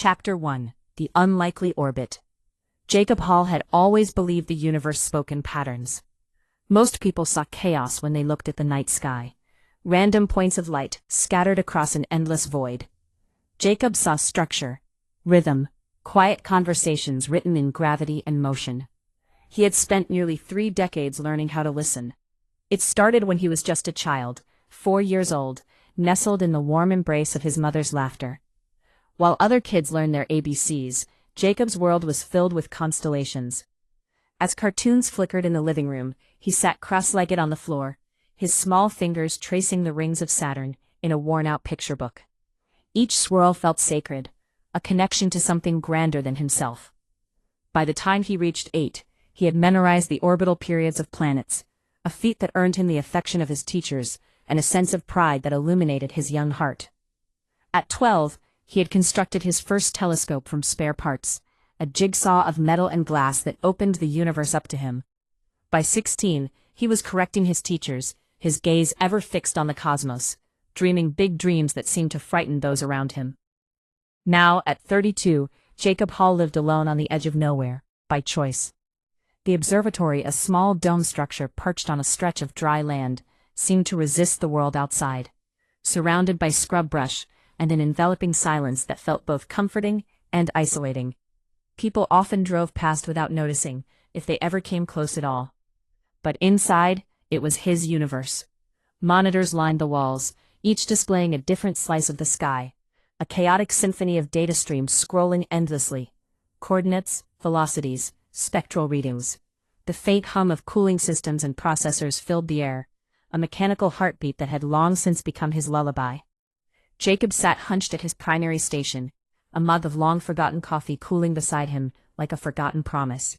Chapter 1: The Unlikely Orbit. Jacob Hall had always believed the universe spoke in patterns. Most people saw chaos when they looked at the night sky. Random points of light scattered across an endless void. Jacob saw structure, rhythm, quiet conversations written in gravity and motion. He had spent nearly 3 decades learning how to listen. It started when he was just a child, 4 years old, nestled in the warm embrace of his mother's laughter. While other kids learned their ABCs, Jacob's world was filled with constellations. As cartoons flickered in the living room, he sat cross-legged on the floor, his small fingers tracing the rings of Saturn in a worn-out picture book. Each swirl felt sacred, a connection to something grander than himself. By the time he reached 8, he had memorized the orbital periods of planets, a feat that earned him the affection of his teachers and a sense of pride that illuminated his young heart. At 12, he had constructed his first telescope from spare parts, a jigsaw of metal and glass that opened the universe up to him. By 16, he was correcting his teachers, his gaze ever fixed on the cosmos, dreaming big dreams that seemed to frighten those around him. Now, at 32, Jacob Hall lived alone on the edge of nowhere, by choice. The observatory, a small dome structure perched on a stretch of dry land, seemed to resist the world outside, surrounded by scrub brush and an enveloping silence that felt both comforting and isolating. People often drove past without noticing, if they ever came close at all. But inside, it was his universe. Monitors lined the walls, each displaying a different slice of the sky, a chaotic symphony of data streams scrolling endlessly. Coordinates, velocities, spectral readings. The faint hum of cooling systems and processors filled the air, a mechanical heartbeat that had long since become his lullaby. Jacob sat hunched at his primary station, a mug of long-forgotten coffee cooling beside him like a forgotten promise.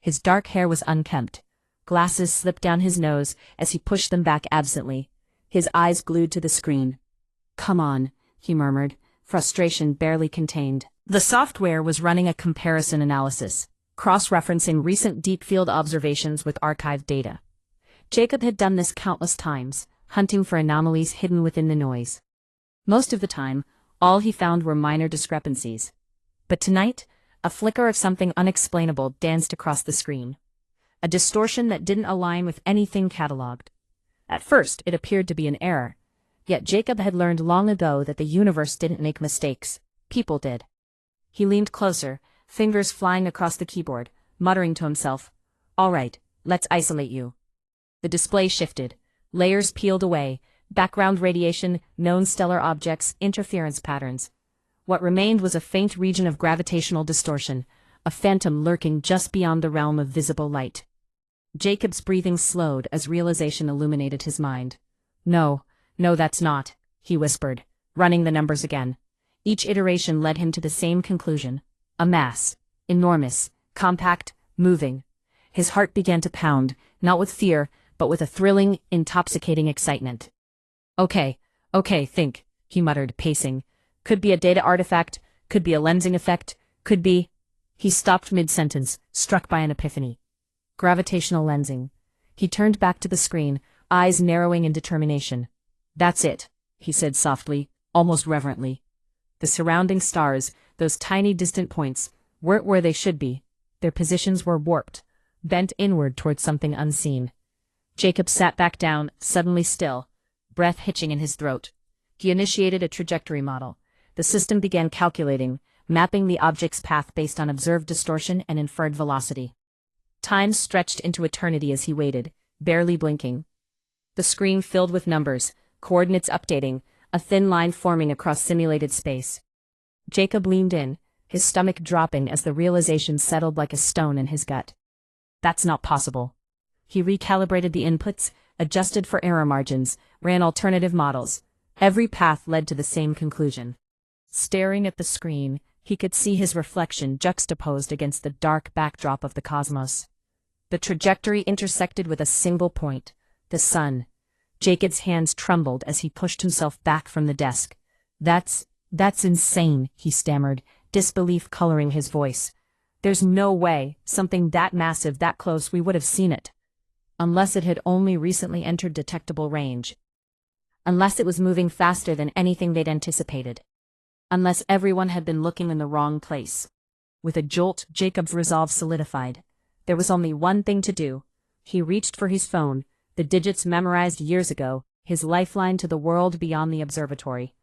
His dark hair was unkempt. Glasses slipped down his nose as he pushed them back absently, his eyes glued to the screen. "Come on," he murmured, frustration barely contained. The software was running a comparison analysis, cross-referencing recent deep-field observations with archived data. Jacob had done this countless times, hunting for anomalies hidden within the noise. Most of the time, all he found were minor discrepancies. But tonight, a flicker of something unexplainable danced across the screen. A distortion that didn't align with anything cataloged. At first, it appeared to be an error. Yet Jacob had learned long ago that the universe didn't make mistakes. People did. He leaned closer, fingers flying across the keyboard, muttering to himself, "All right, let's isolate you." The display shifted. Layers peeled away. Background radiation, known stellar objects, interference patterns. What remained was a faint region of gravitational distortion, a phantom lurking just beyond the realm of visible light. Jacob's breathing slowed as realization illuminated his mind. No, that's not," he whispered, running the numbers again. Each iteration led him to the same conclusion. A mass. Enormous, compact, moving. His heart began to pound, not with fear, but with a thrilling, intoxicating excitement. Okay, think," he muttered, pacing. "Could be a data artifact, could be a lensing effect, could be—" He stopped mid-sentence, struck by an epiphany. Gravitational lensing. He turned back to the screen, eyes narrowing in determination. "That's it," he said softly, almost reverently. The surrounding stars, those tiny distant points, weren't where they should be. Their positions were warped, bent inward toward something unseen. Jacob sat back down, suddenly still, breath hitching in his throat. He initiated a trajectory model. The system began calculating, mapping the object's path based on observed distortion and inferred velocity. Time stretched into eternity as he waited, barely blinking. The screen filled with numbers, coordinates updating, a thin line forming across simulated space. Jacob leaned in, his stomach dropping as the realization settled like a stone in his gut. That's not possible. He recalibrated the inputs, adjusted for error margins, ran alternative models. Every path led to the same conclusion. Staring at the screen, he could see his reflection juxtaposed against the dark backdrop of the cosmos. The trajectory intersected with a single point, the sun. Jacob's hands trembled as he pushed himself back from the desk. That's insane," he stammered, disbelief coloring his voice. "There's no way, something that massive, that close, we would have seen it. Unless it had only recently entered detectable range. Unless it was moving faster than anything they'd anticipated." unless everyone had been looking in the wrong place. With a jolt, Jacob's resolve solidified. There was only one thing to do. He reached for his phone, the digits memorized years ago, his lifeline to the world beyond the observatory.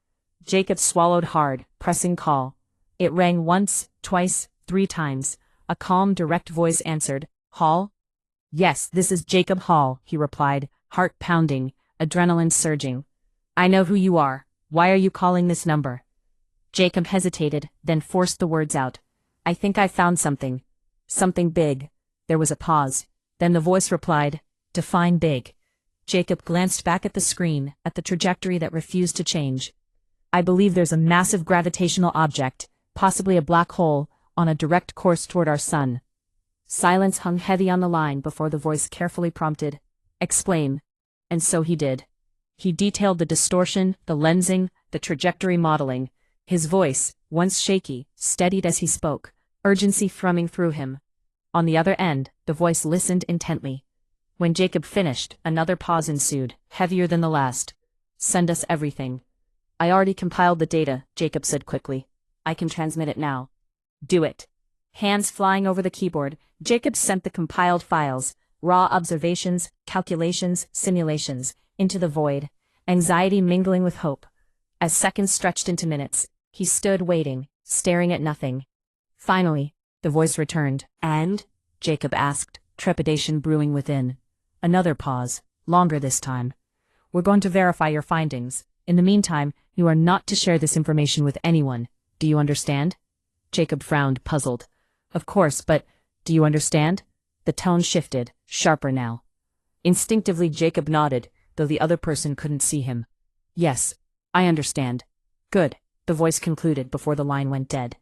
Jacob swallowed hard, pressing call. It rang once, twice, 3 times. A calm, direct voice answered. Hall? Yes, this is Jacob Hall, he replied, heart pounding, adrenaline surging. I know who you are. Why are you calling this number? Jacob hesitated, then forced the words out. I think I found something. Something big. There was a pause. Then the voice replied, Define big. Jacob glanced back at the screen, at the trajectory that refused to change. I believe there's a massive gravitational object, possibly a black hole, on a direct course toward our sun. Silence hung heavy on the line before the voice carefully prompted, Explain. And so he did. He detailed the distortion, the lensing, the trajectory modeling. His voice, once shaky, steadied as he spoke, urgency thrumming through him. On the other end, the voice listened intently. When Jacob finished, another pause ensued, heavier than the last. Send us everything. I already compiled the data, Jacob said quickly. I can transmit it now. Do it. Hands flying over the keyboard, Jacob sent the compiled files, raw observations, calculations, simulations, into the void, anxiety mingling with hope. As seconds stretched into minutes, he stood waiting, staring at nothing. Finally, the voice returned. And? Jacob asked, trepidation brewing within. Another pause, longer this time. We're going to verify your findings. In the meantime, you are not to share this information with anyone. Do you understand? Jacob frowned, puzzled. Of course, but do you understand? The tone shifted, sharper now. Instinctively, Jacob nodded, though the other person couldn't see him. Yes, I understand. Good, the voice concluded before the line went dead.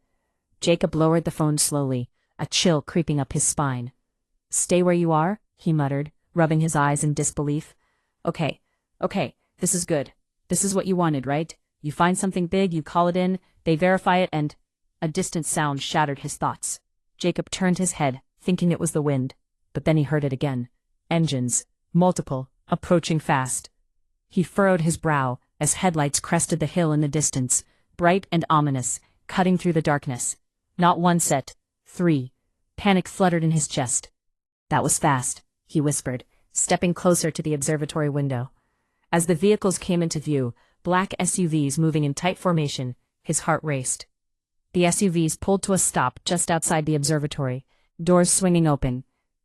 Jacob lowered the phone slowly, a chill creeping up his spine. Stay where you are, he muttered, rubbing his eyes in disbelief. Okay, this is good. This is what you wanted, right? You find something big, you call it in, they verify it, and... A distant sound shattered his thoughts. Jacob turned his head, thinking it was the wind. But then he heard it again. Engines. Multiple. Approaching fast. He furrowed his brow as headlights crested the hill in the distance, bright and ominous, cutting through the darkness. Not one set. 3. Panic fluttered in his chest. That was fast, he whispered, stepping closer to the observatory window. As the vehicles came into view, black SUVs moving in tight formation, his heart raced. The SUVs pulled to a stop just outside the observatory, doors swinging open.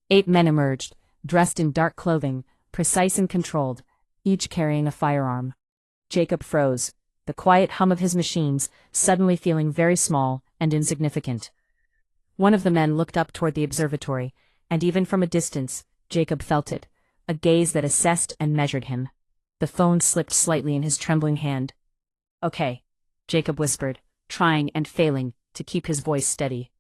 8 men emerged, dressed in dark clothing, precise and controlled, each carrying a firearm. Jacob froze, the quiet hum of his machines suddenly feeling very small and insignificant. One of the men looked up toward the observatory, and even from a distance, Jacob felt it, a gaze that assessed and measured him. The phone slipped slightly in his trembling hand. Okay, Jacob whispered, trying and failing to keep his voice steady.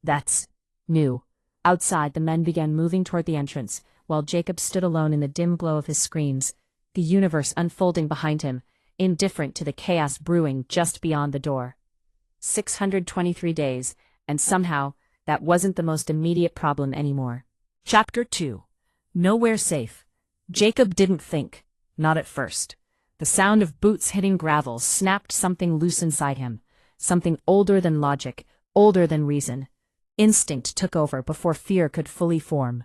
That's new. Outside, the men began moving toward the entrance, while Jacob stood alone in the dim glow of his screens, the universe unfolding behind him, indifferent to the chaos brewing just beyond the door. 623 days, and somehow, that wasn't the most immediate problem anymore. Chapter 2. Nowhere safe. Jacob didn't think. Not at first. The sound of boots hitting gravel snapped something loose inside him, something older than logic, older than reason. Instinct took over before fear could fully form.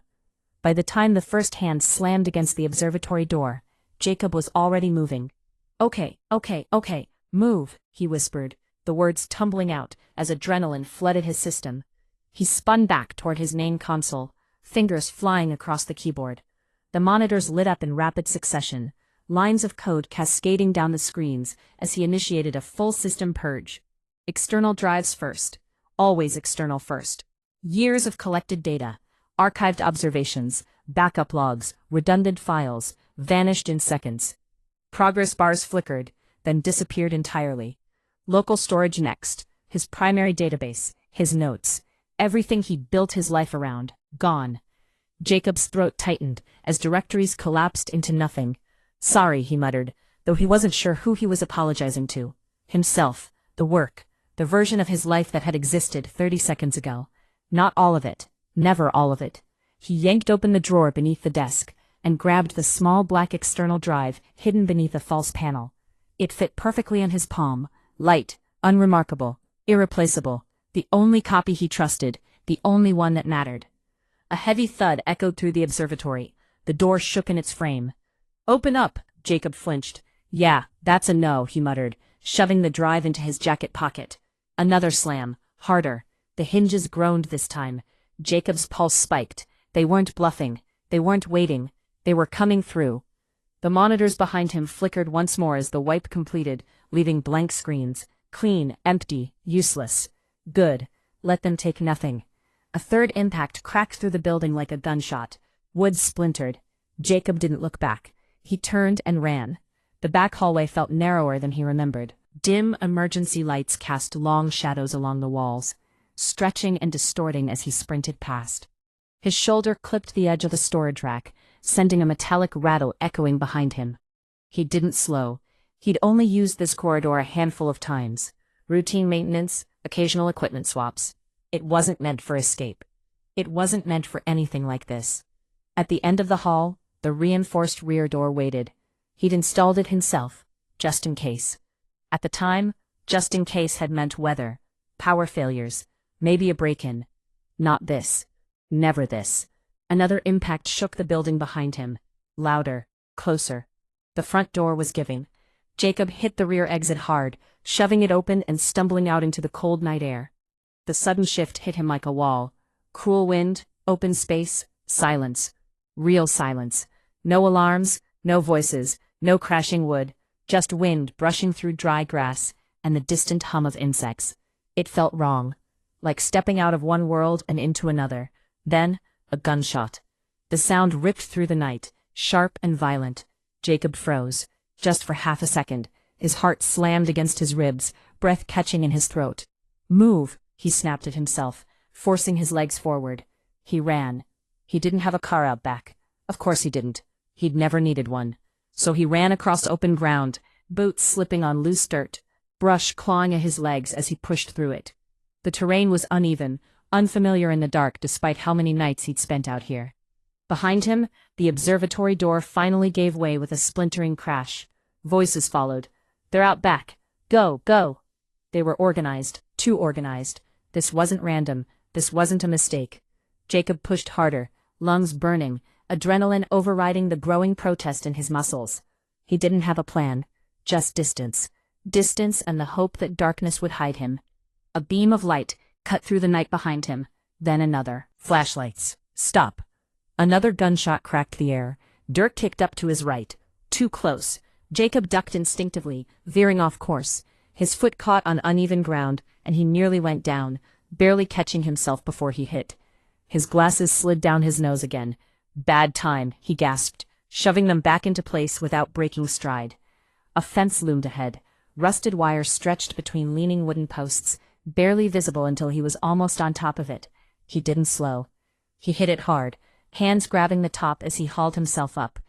By the time the first hand slammed against the observatory door, Jacob was already moving. Okay, move, he whispered, the words tumbling out as adrenaline flooded his system. He spun back toward his main console, fingers flying across the keyboard. The monitors lit up in rapid succession, lines of code cascading down the screens as he initiated a full system purge. External drives first. Always external first. Years of collected data, archived observations, backup logs, redundant files, vanished in seconds. Progress bars flickered, then disappeared entirely. Local storage next, his primary database, his notes, everything he built his life around, gone. Jacob's throat tightened as directories collapsed into nothing. Sorry, he muttered, though he wasn't sure who he was apologizing to. Himself, the work, the version of his life that had existed 30 seconds ago. Not all of it, never all of it. He yanked open the drawer beneath the desk and grabbed the small black external drive hidden beneath a false panel. It fit perfectly in his palm, light, Unremarkable, irreplaceable, the only copy he trusted, the only one that mattered. A heavy thud echoed through the observatory. The door shook in its frame. "Open up," Jacob flinched. "Yeah, that's a no," he muttered, shoving the drive into his jacket pocket. Another slam, harder. The hinges groaned this time. Jacob's pulse spiked. They weren't bluffing. They weren't waiting. They were coming through. The monitors behind him flickered once more as the wipe completed, leaving blank screens. Clean, empty, useless. Good. Let them take nothing. A third impact cracked through the building like a gunshot. Wood splintered. Jacob didn't look back. He turned and ran. The back hallway felt narrower than he remembered. Dim emergency lights cast long shadows along the walls, stretching and distorting as he sprinted past. His shoulder clipped the edge of the storage rack, sending a metallic rattle echoing behind him. He didn't slow. He'd only used this corridor a handful of times. Routine maintenance, occasional equipment swaps. It wasn't meant for escape. It wasn't meant for anything like this. At the end of the hall, the reinforced rear door waited. He'd installed it himself, just in case. At the time, just in case had meant weather, power failures, maybe a break-in. Not this. Never this. Another impact shook the building behind him. Louder, closer. The front door was giving. Jacob hit the rear exit hard, shoving it open and stumbling out into the cold night air. The sudden shift hit him like a wall. Cruel wind, open space, silence. Real silence. No alarms, no voices, no crashing wood, just wind brushing through dry grass and the distant hum of insects. It felt wrong, like stepping out of one world and into another. Then, a gunshot. The sound ripped through the night, sharp and violent. Jacob froze, just for half a second. His heart slammed against his ribs, breath catching in his throat. "Move," he snapped at himself, forcing his legs forward. He ran. He didn't have a car out back. Of course he didn't. He'd never needed one. So he ran across open ground, boots slipping on loose dirt, brush clawing at his legs as he pushed through it. The terrain was uneven, unfamiliar in the dark despite how many nights he'd spent out here. Behind him, the observatory door finally gave way with a splintering crash. Voices followed. "They're out back. Go, go." They were organized, too organized. This wasn't random. This wasn't a mistake. Jacob pushed harder, lungs burning, adrenaline overriding the growing protest in his muscles. He didn't have a plan, just distance. Distance and the hope that darkness would hide him. A beam of light cut through the night behind him, then another. Flashlights. Stop. Another gunshot cracked the air. Dirt kicked up to his right. Too close. Jacob ducked instinctively, veering off course. His foot caught on uneven ground, and he nearly went down, barely catching himself before he hit. His glasses slid down his nose again. "Bad time," he gasped, shoving them back into place without breaking stride. A fence loomed ahead. Rusted wire stretched between leaning wooden posts, barely visible until he was almost on top of it. He didn't slow. He hit it hard, hands grabbing the top as he hauled himself up.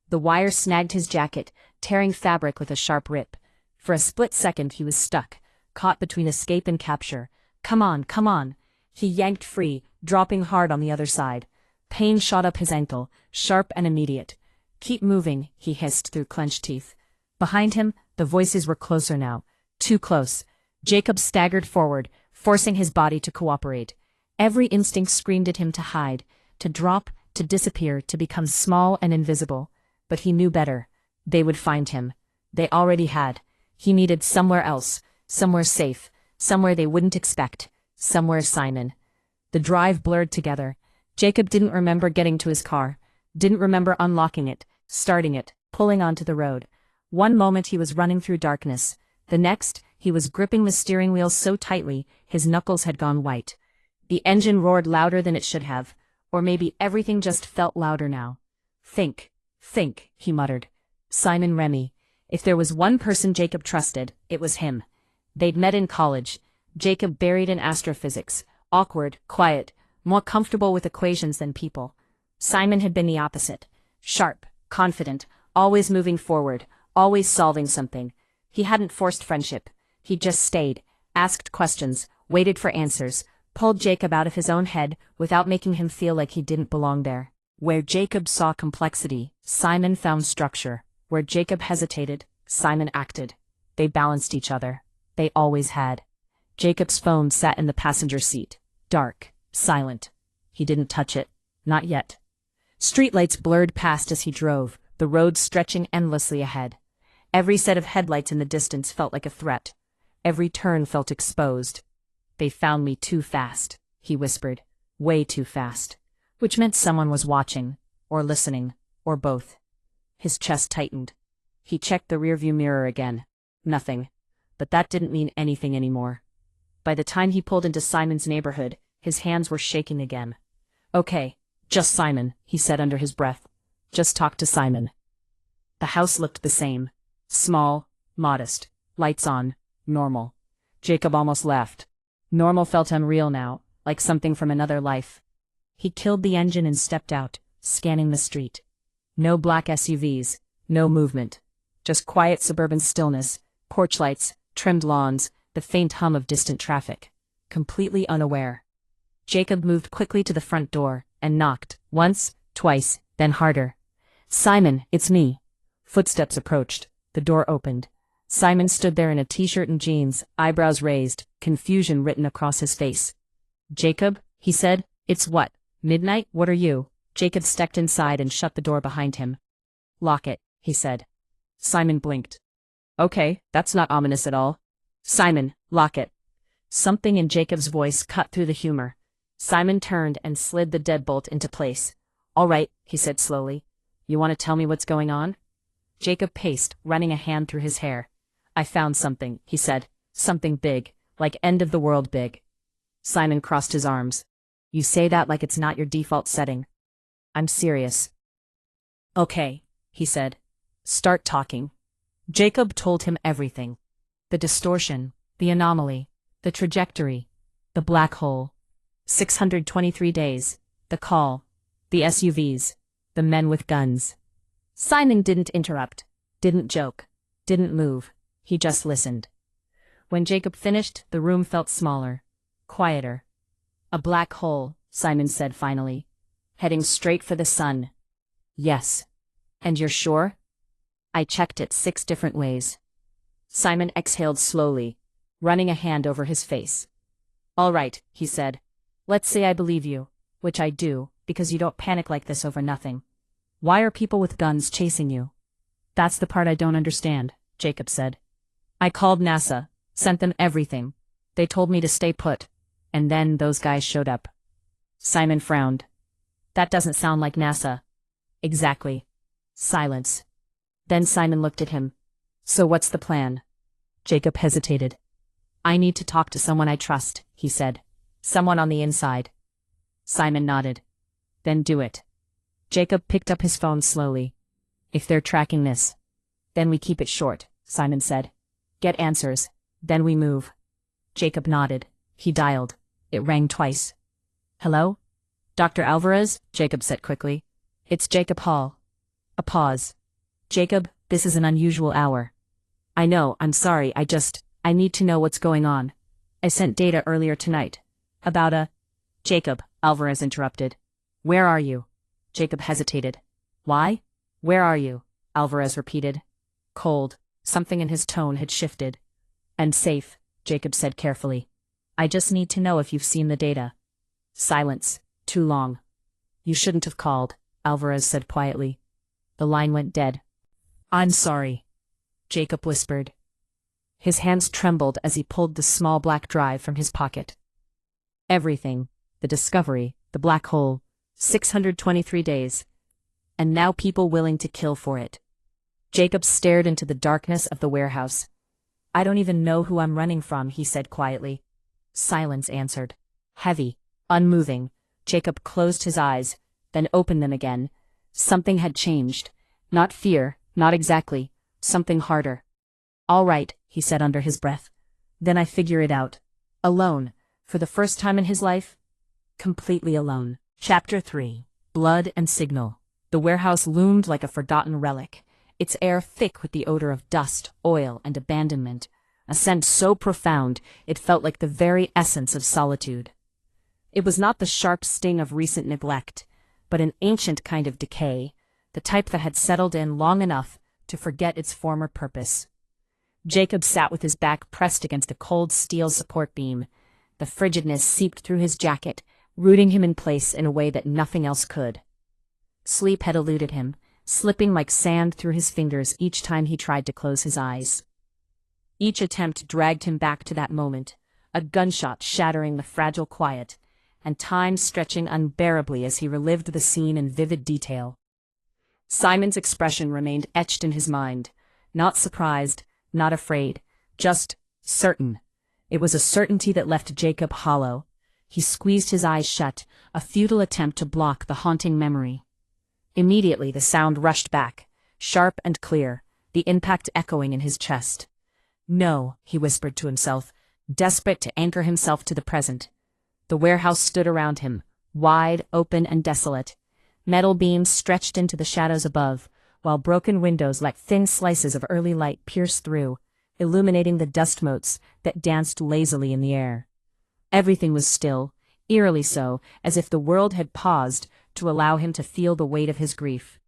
The wire snagged his jacket, tearing fabric with a sharp rip. For a split second he was stuck, caught between escape and capture. "Come on, come on." He yanked free, dropping hard on the other side. Pain shot up his ankle, sharp and immediate. "Keep moving," he hissed through clenched teeth. Behind him, the voices were closer now. Too close. Jacob staggered forward, forcing his body to cooperate. Every instinct screamed at him to hide, to drop, to disappear, to become small and invisible. But he knew better. They would find him. They already had. He needed somewhere else, somewhere safe, somewhere they wouldn't expect, somewhere Simon. The drive blurred together. Jacob didn't remember getting to his car, didn't remember unlocking it, starting it, pulling onto the road. One moment he was running through darkness. The next, he was gripping the steering wheel so tightly, his knuckles had gone white. The engine roared louder than it should have, or maybe everything just felt louder now. Think, he muttered. Simon Remy. If there was one person Jacob trusted, it was him. They'd met in college. Jacob buried in astrophysics, awkward, quiet, more comfortable with equations than people. Simon had been the opposite. Sharp, confident, always moving forward, always solving something. He hadn't forced friendship. He just stayed, asked questions, waited for answers, pulled Jacob out of his own head without making him feel like he didn't belong there. Where Jacob saw complexity, Simon found structure. Where Jacob hesitated, Simon acted. They balanced each other. They always had. Jacob's phone sat in the passenger seat. Dark. Silent. He didn't touch it. Not yet. Streetlights blurred past as he drove, the road stretching endlessly ahead. Every set of headlights in the distance felt like a threat. Every turn felt exposed. "They found me too fast," he whispered. "Way too fast." Which meant someone was watching, or listening, or both. His chest tightened. He checked the rearview mirror again. Nothing. But that didn't mean anything anymore. By the time he pulled into Simon's neighborhood, his hands were shaking again. "Okay, just Simon," he said under his breath. "Just talk to Simon." The house looked the same. Small, modest, lights on, normal. Jacob almost laughed. Normal felt unreal now, like something from another life. He killed the engine and stepped out, scanning the street. No black SUVs, no movement. Just quiet suburban stillness, porch lights, trimmed lawns, the faint hum of distant traffic. Completely unaware. Jacob moved quickly to the front door and knocked, once, twice, then harder. "Simon, it's me." Footsteps approached. The door opened. Simon stood there in a t-shirt and jeans, eyebrows raised, confusion written across his face. "Jacob," he said. "It's what? Midnight? What are you?" Jacob stepped inside and shut the door behind him. "Lock it," he said. Simon blinked. "Okay, that's not ominous at all." "Simon, lock it." Something in Jacob's voice cut through the humor. Simon turned and slid the deadbolt into place. "All right," he said slowly. "You want to tell me what's going on?" Jacob paced, running a hand through his hair. "I found something," he said. "Something big, like end of the world big." Simon crossed his arms. "You say that like it's not your default setting." "I'm serious." "Okay," he said. "Start talking." Jacob told him everything. The distortion, the anomaly, the trajectory, the black hole. 623 days, the call, the SUVs, the men with guns. Simon didn't interrupt, didn't joke, didn't move. He just listened. When Jacob finished, the room felt smaller, quieter. "A black hole," Simon said finally. "Heading straight for the sun." "Yes." "And you're sure?" "I checked it 6 different ways." Simon exhaled slowly, running a hand over his face. "All right," he said. "Let's say I believe you, which I do, because you don't panic like this over nothing. Why are people with guns chasing you?" "That's the part I don't understand," Jacob said. "I called NASA, sent them everything. They told me to stay put. And then those guys showed up." Simon frowned. "That doesn't sound like NASA." "Exactly." Silence. Then Simon looked at him. "So what's the plan?" Jacob hesitated. "I need to talk to someone I trust," he said. "Someone on the inside." Simon nodded. "Then do it." Jacob picked up his phone slowly. "If they're tracking this, then we keep it short," Simon said. "Get answers, then we move." Jacob nodded. He dialed. It rang twice. "Hello? Dr. Alvarez?" Jacob said quickly. "It's Jacob Hall." A pause. "Jacob, this is an unusual hour." "I know, I'm sorry, I need to know what's going on. I sent data earlier tonight. About a—" "Jacob," Alvarez interrupted. "Where are you?" Jacob hesitated. "Why? Where are you?" Alvarez repeated. Cold. Something in his tone had shifted. "And safe," Jacob said carefully. "I just need to know if you've seen the data." Silence. Too long. "You shouldn't have called," Alvarez said quietly. The line went dead. "I'm sorry," Jacob whispered. His hands trembled as he pulled the small black drive from his pocket. Everything. The discovery, the black hole, 623 days. And now people willing to kill for it. Jacob stared into the darkness of the warehouse. "I don't even know who I'm running from," he said quietly. Silence answered. Heavy, unmoving. Jacob closed his eyes, then opened them again. Something had changed. Not fear, not exactly. Something harder. "All right," he said under his breath. "Then I figure it out. Alone. For the first time in his life. Completely alone." Chapter 3. Blood and Signal. The warehouse loomed like a forgotten relic, its air thick with the odor of dust, oil, and abandonment, a scent so profound it felt like the very essence of solitude. It was not the sharp sting of recent neglect, but an ancient kind of decay, the type that had settled in long enough to forget its former purpose. Jacob sat with his back pressed against a cold steel support beam. The frigidness seeped through his jacket, rooting him in place in a way that nothing else could. Sleep had eluded him, slipping like sand through his fingers each time he tried to close his eyes. Each attempt dragged him back to that moment, a gunshot shattering the fragile quiet, and time stretching unbearably as he relived the scene in vivid detail. Simon's expression remained etched in his mind, not surprised, not afraid, just certain. It was a certainty that left Jacob hollow. He squeezed his eyes shut, a futile attempt to block the haunting memory. Immediately the sound rushed back, sharp and clear, the impact echoing in his chest. No, he whispered to himself, desperate to anchor himself to the present. The warehouse stood around him, wide, open, and desolate. Metal beams stretched into the shadows above, while broken windows like thin slices of early light pierced through, illuminating the dust motes that danced lazily in the air. Everything was still, eerily so, as if the world had paused to allow him to feel the weight of his grief.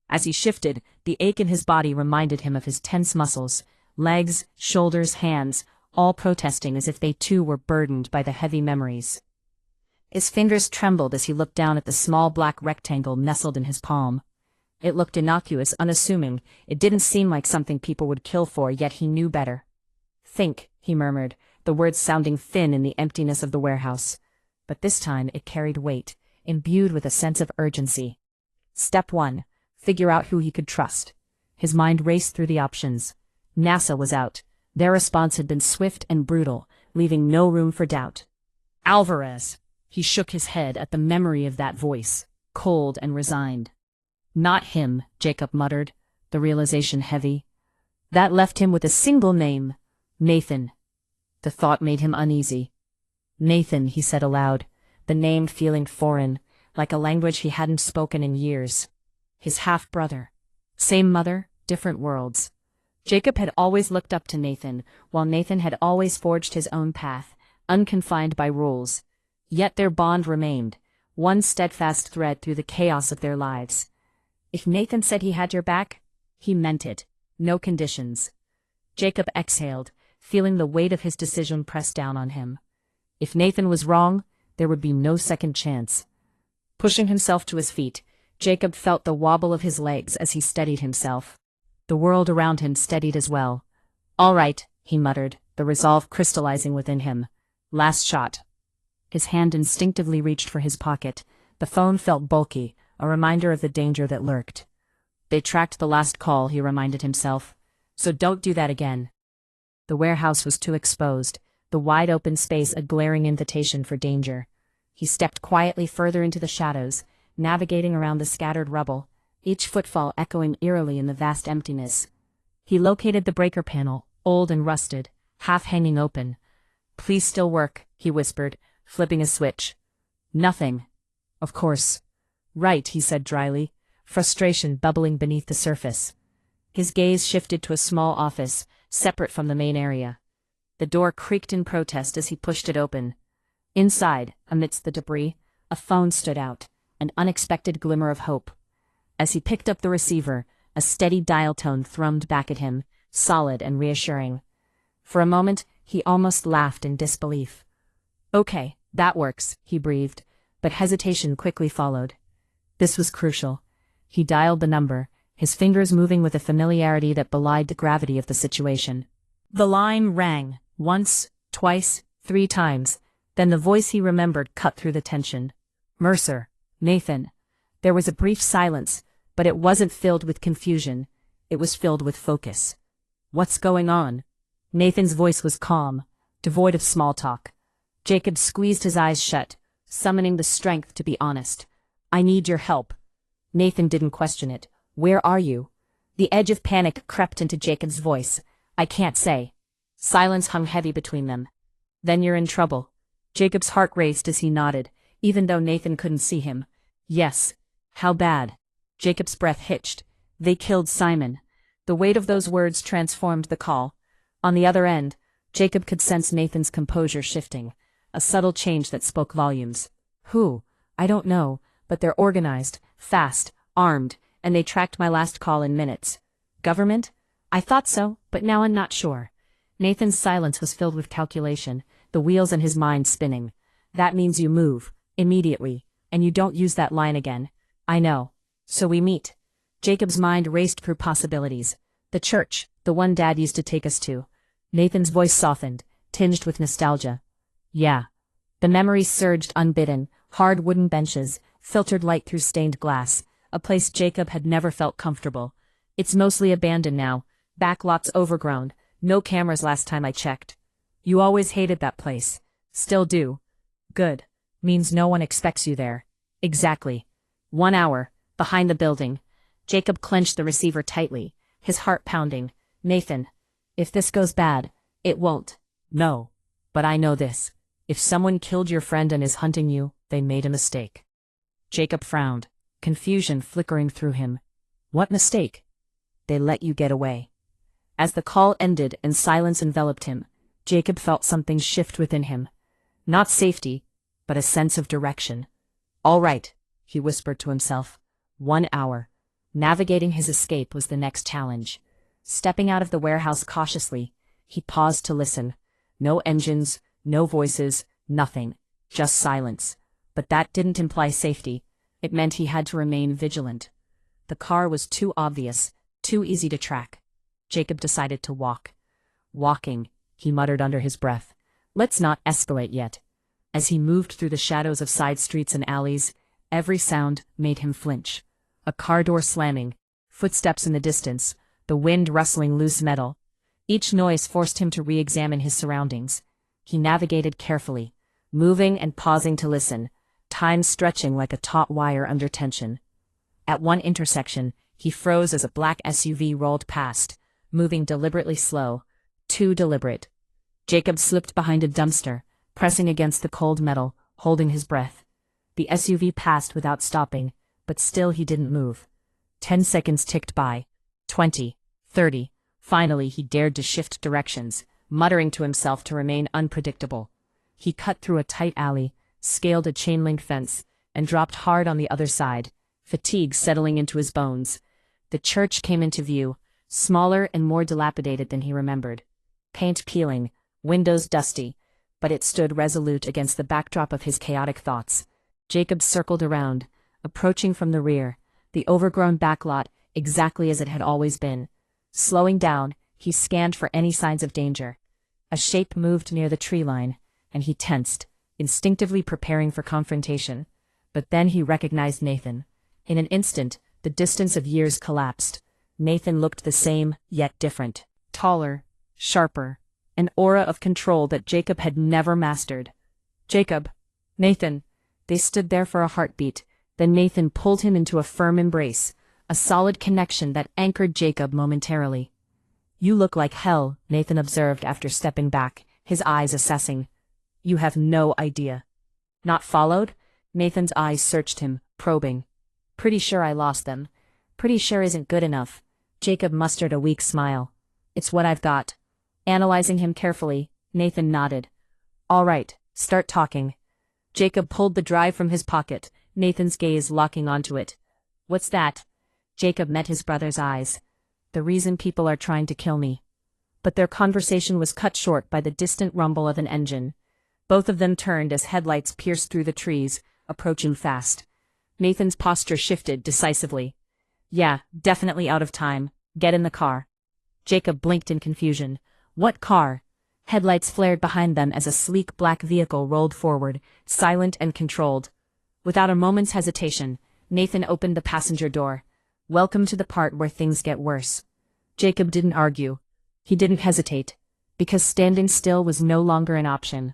As he shifted, the ache in his body reminded him of his tense muscles, legs, shoulders, hands, all protesting as if they too were burdened by the heavy memories. His fingers trembled as he looked down at the small black rectangle nestled in his palm. It looked innocuous, unassuming. It didn't seem like something people would kill for, yet he knew better. Think, he murmured, the words sounding thin in the emptiness of the warehouse. But this time it carried weight, imbued with a sense of urgency. Step 1. Figure out who he could trust. His mind raced through the options. NASA was out. Their response had been swift and brutal, leaving no room for doubt. Alvarez. He shook his head at the memory of that voice, cold and resigned. Not him, Jacob muttered, the realization heavy. That left him with a single name, Nathan. The thought made him uneasy. Nathan, he said aloud, the name feeling foreign, like a language he hadn't spoken in years. His half-brother. Same mother, different worlds. Jacob had always looked up to Nathan, while Nathan had always forged his own path, unconfined by rules. Yet their bond remained, one steadfast thread through the chaos of their lives. If Nathan said he had your back, he meant it. No conditions. Jacob exhaled, feeling the weight of his decision press down on him. If Nathan was wrong, there would be no second chance. Pushing himself to his feet, Jacob felt the wobble of his legs as he steadied himself. The world around him steadied as well. All right, he muttered, the resolve crystallizing within him. Last shot. His hand instinctively reached for his pocket. The phone felt bulky, a reminder of the danger that lurked. They tracked the last call, he reminded himself. So don't do that again. The warehouse was too exposed, the wide open space a glaring invitation for danger. He stepped quietly further into the shadows, navigating around the scattered rubble, each footfall echoing eerily in the vast emptiness. He located the breaker panel, old and rusted, half hanging open. Please still work, he whispered, flipping a switch. Nothing. Of course. Right, he said dryly, frustration bubbling beneath the surface. His gaze shifted to a small office, separate from the main area. The door creaked in protest as he pushed it open. Inside, amidst the debris, a phone stood out, an unexpected glimmer of hope. As he picked up the receiver, a steady dial tone thrummed back at him, solid and reassuring. For a moment, he almost laughed in disbelief. Okay, that works, he breathed, but hesitation quickly followed. This was crucial. He dialed the number, his fingers moving with a familiarity that belied the gravity of the situation. The line rang, once, twice, 3 times, then the voice he remembered cut through the tension. Mercer. Nathan. There was a brief silence, but it wasn't filled with confusion. It was filled with focus. What's going on? Nathan's voice was calm, devoid of small talk. Jacob squeezed his eyes shut, summoning the strength to be honest. I need your help. Nathan didn't question it. Where are you? The edge of panic crept into Jacob's voice. I can't say. Silence hung heavy between them. Then you're in trouble. Jacob's heart raced as he nodded, even though Nathan couldn't see him. Yes. How bad? Jacob's breath hitched. They killed Simon. The weight of those words transformed the call. On the other end, Jacob could sense Nathan's composure shifting, a subtle change that spoke volumes. Who? I don't know, but they're organized, fast, armed, and they tracked my last call in minutes. Government? I thought so, but now I'm not sure. Nathan's silence was filled with calculation, the wheels in his mind spinning. That means you move, immediately, and you don't use that line again. I know. So we meet. Jacob's mind raced through possibilities. The church, the one Dad used to take us to. Nathan's voice softened, tinged with nostalgia. Yeah. The memories surged unbidden, hard wooden benches, filtered light through stained glass, a place Jacob had never felt comfortable. It's mostly abandoned now, back lots overgrown, no cameras last time I checked. You always hated that place. Still do. Good. Means no one expects you there. Exactly. 1 hour, behind the building. Jacob clenched the receiver tightly, his heart pounding. Nathan, if this goes bad, it won't. No. But I know this. If someone killed your friend and is hunting you, they made a mistake. Jacob frowned, confusion flickering through him. What mistake? They let you get away. As the call ended and silence enveloped him, Jacob felt something shift within him. Not safety, but a sense of direction. All right, he whispered to himself. 1 hour. Navigating his escape was the next challenge. Stepping out of the warehouse cautiously, he paused to listen. No engines, no voices, nothing. Just silence. But that didn't imply safety. It meant he had to remain vigilant. The car was too obvious, too easy to track. Jacob decided to walk. Walking, he muttered under his breath. Let's not escalate yet. As he moved through the shadows of side streets and alleys, every sound made him flinch. A car door slamming, footsteps in the distance, the wind rustling loose metal. Each noise forced him to re-examine his surroundings. He navigated carefully, moving and pausing to listen, time stretching like a taut wire under tension. At one intersection, he froze as a black SUV rolled past, moving deliberately slow, too deliberate. Jacob slipped behind a dumpster, pressing against the cold metal, holding his breath. The SUV passed without stopping, but still he didn't move. 10 seconds ticked by. 20, 30. Finally he dared to shift directions, muttering to himself to remain unpredictable. He cut through a tight alley, scaled a chain-link fence, and dropped hard on the other side, fatigue settling into his bones. The church came into view, smaller and more dilapidated than he remembered. Paint peeling, windows dusty, but it stood resolute against the backdrop of his chaotic thoughts. Jacob circled around, approaching from the rear, the overgrown backlot exactly as it had always been. Slowing down, he scanned for any signs of danger. A shape moved near the tree line, and he tensed, instinctively preparing for confrontation. But then he recognized Nathan. In an instant, the distance of years collapsed. Nathan looked the same, yet different. Taller, sharper, an aura of control that Jacob had never mastered. Jacob. Nathan. They stood there for a heartbeat. Then Nathan pulled him into a firm embrace, a solid connection that anchored Jacob momentarily. You look like hell, Nathan observed after stepping back, his eyes assessing. You have no idea. Not followed? Nathan's eyes searched him, probing. Pretty sure I lost them. Pretty sure isn't good enough. Jacob mustered a weak smile. It's what I've got. Analyzing him carefully, Nathan nodded. All right, start talking. Jacob pulled the drive from his pocket, Nathan's gaze locking onto it. What's that? Jacob met his brother's eyes. The reason people are trying to kill me. But their conversation was cut short by the distant rumble of an engine. Both of them turned as headlights pierced through the trees, approaching fast. Nathan's posture shifted decisively. Yeah, definitely out of time. Get in the car. Jacob blinked in confusion. What car? Headlights flared behind them as a sleek black vehicle rolled forward, silent and controlled. Without a moment's hesitation, Nathan opened the passenger door. Welcome to the part where things get worse. Jacob didn't argue. He didn't hesitate, because standing still was no longer an option.